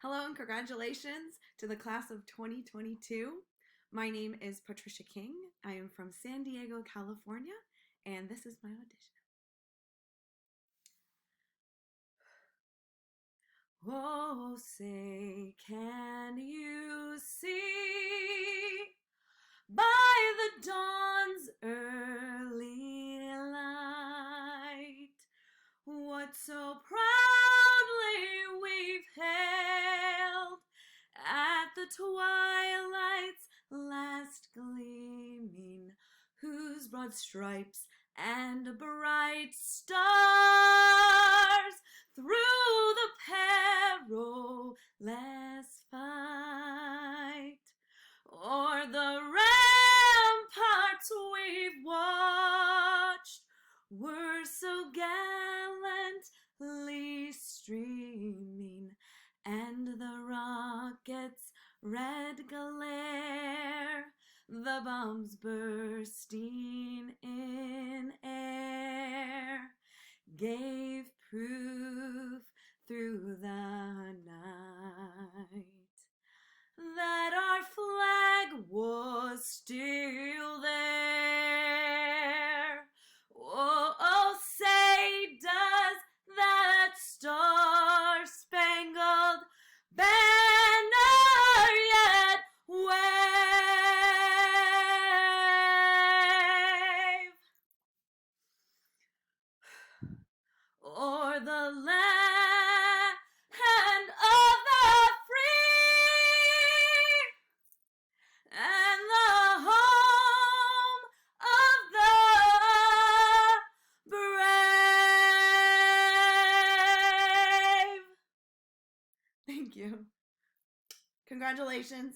Hello and congratulations to the class of 2022. My name is Patricia King. I am from San Diego, California, and this is my audition. Oh, say, can you see by the dawn's early light what so proudly we've hailed at the twilight's last gleaming, whose broad stripes and bright stars through the perilous fight o'er the ramparts we've watched were so gallantly streaming, and the rocket's red glare, the bombs bursting in air, gave proof through the night that our flag was still there. Oh, say, does that star-spangled banner yet wave o'er the land of the free and the home of the brave? Thank you. Congratulations.